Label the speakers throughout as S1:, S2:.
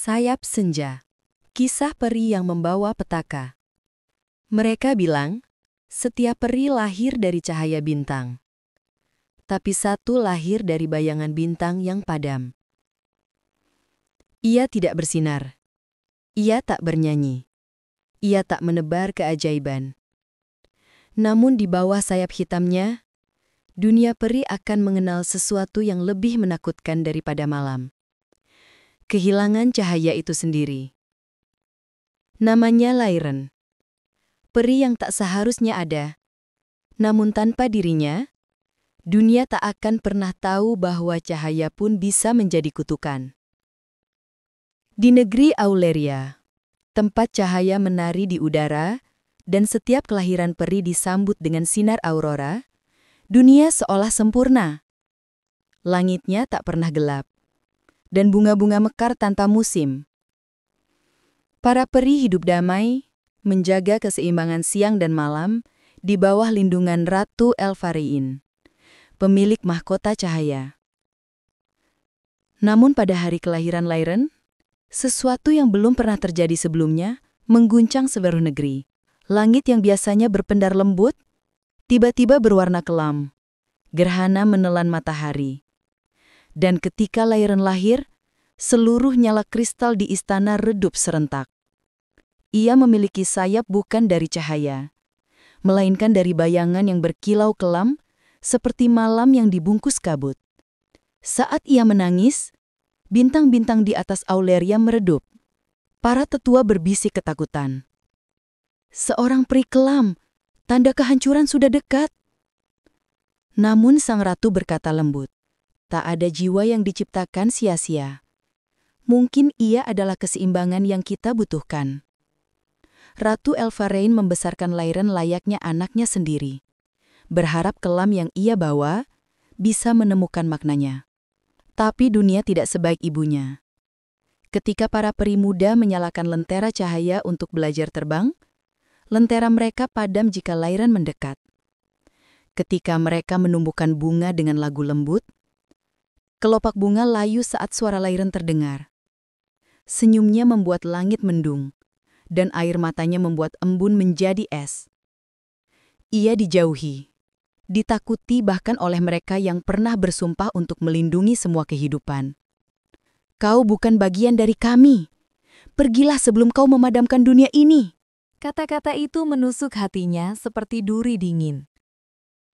S1: Sayap Senja. Kisah peri yang membawa petaka. Mereka bilang, setiap peri lahir dari cahaya bintang. Tapi satu lahir dari bayangan bintang yang padam. Ia tidak bersinar. Ia tak bernyanyi. Ia tak menebar keajaiban. Namun di bawah sayap hitamnya, dunia peri akan mengenal sesuatu yang lebih menakutkan daripada malam. Kehilangan cahaya itu sendiri. Namanya Lyren. Peri yang tak seharusnya ada. Namun tanpa dirinya, dunia tak akan pernah tahu bahwa cahaya pun bisa menjadi kutukan. Di negeri Auleria, tempat cahaya menari di udara, dan setiap kelahiran peri disambut dengan sinar aurora, dunia seolah sempurna. Langitnya tak pernah gelap, dan bunga-bunga mekar tanpa musim. Para peri hidup damai, menjaga keseimbangan siang dan malam di bawah lindungan Ratu Elfarein, pemilik mahkota cahaya. Namun pada hari kelahiran Lyren, sesuatu yang belum pernah terjadi sebelumnya mengguncang seluruh negeri. Langit yang biasanya berpendar lembut, tiba-tiba berwarna kelam. Gerhana menelan matahari. Dan ketika Lyren lahir, seluruh nyala kristal di istana redup serentak. Ia memiliki sayap bukan dari cahaya, melainkan dari bayangan yang berkilau kelam, seperti malam yang dibungkus kabut. Saat ia menangis, bintang-bintang di atas Auleria meredup. Para tetua berbisik ketakutan. Seorang peri kelam, tanda kehancuran sudah dekat. Namun sang ratu berkata lembut, tak ada jiwa yang diciptakan sia-sia. Mungkin ia adalah keseimbangan yang kita butuhkan. Ratu Elfarein membesarkan Lyren layaknya anaknya sendiri, berharap kelam yang ia bawa bisa menemukan maknanya. Tapi dunia tidak sebaik ibunya. Ketika para peri muda menyalakan lentera cahaya untuk belajar terbang, lentera mereka padam jika Lyren mendekat. Ketika mereka menumbuhkan bunga dengan lagu lembut, kelopak bunga layu saat suara Lyren terdengar. Senyumnya membuat langit mendung, dan air matanya membuat embun menjadi es. Ia dijauhi, ditakuti bahkan oleh mereka yang pernah bersumpah untuk melindungi semua kehidupan. Kau bukan bagian dari kami. Pergilah sebelum kau memadamkan dunia ini.
S2: Kata-kata itu menusuk hatinya seperti duri dingin.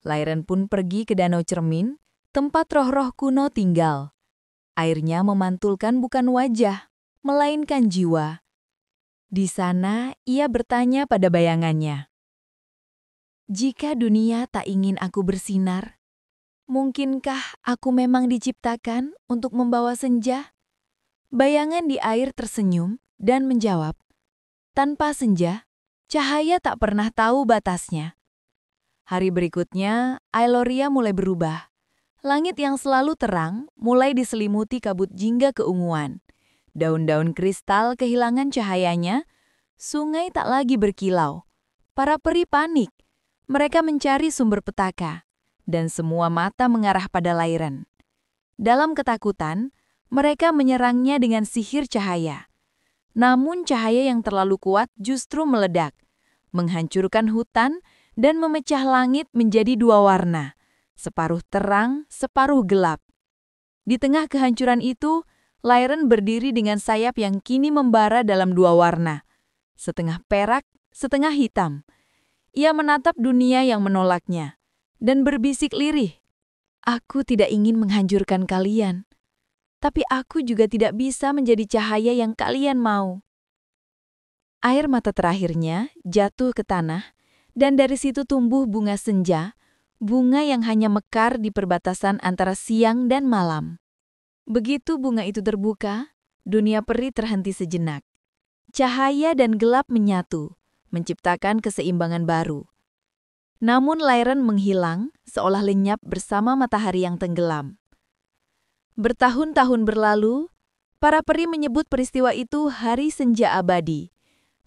S2: Lyren pun pergi ke Danau Cermin, tempat roh-roh kuno tinggal. Airnya memantulkan bukan wajah, melainkan jiwa. Di sana, ia bertanya pada bayangannya. Jika dunia tak ingin aku bersinar, mungkinkah aku memang diciptakan untuk membawa senja? Bayangan di air tersenyum dan menjawab, tanpa senja, cahaya tak pernah tahu batasnya. Hari berikutnya, Auleria mulai berubah. Langit yang selalu terang mulai diselimuti kabut jingga keunguan. Daun-daun kristal kehilangan cahayanya, sungai tak lagi berkilau. Para peri panik. Mereka mencari sumber petaka, dan semua mata mengarah pada Lyren. Dalam ketakutan, mereka menyerangnya dengan sihir cahaya. Namun cahaya yang terlalu kuat justru meledak, menghancurkan hutan dan memecah langit menjadi dua warna, separuh terang, separuh gelap. Di tengah kehancuran itu, Lyren berdiri dengan sayap yang kini membara dalam dua warna, setengah perak, setengah hitam. Ia menatap dunia yang menolaknya, dan berbisik lirih, "Aku tidak ingin menghancurkan kalian, tapi aku juga tidak bisa menjadi cahaya yang kalian mau." Air mata terakhirnya jatuh ke tanah, dan dari situ tumbuh bunga senja, bunga yang hanya mekar di perbatasan antara siang dan malam. Begitu bunga itu terbuka, dunia peri terhenti sejenak. Cahaya dan gelap menyatu, menciptakan keseimbangan baru. Namun Lyren menghilang, seolah lenyap bersama matahari yang tenggelam. Bertahun-tahun berlalu, para peri menyebut peristiwa itu Hari Senja Abadi.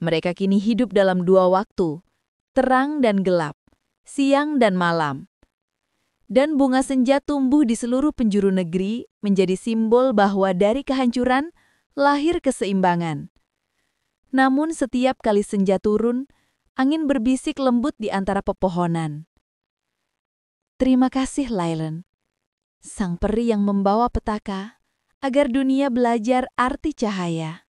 S2: Mereka kini hidup dalam dua waktu, terang dan gelap, siang dan malam. Dan bunga senja tumbuh di seluruh penjuru negeri menjadi simbol bahwa dari kehancuran, lahir keseimbangan. Namun setiap kali senja turun, angin berbisik lembut di antara pepohonan. Terima kasih, Lairen, sang peri yang membawa petaka, agar dunia belajar arti cahaya.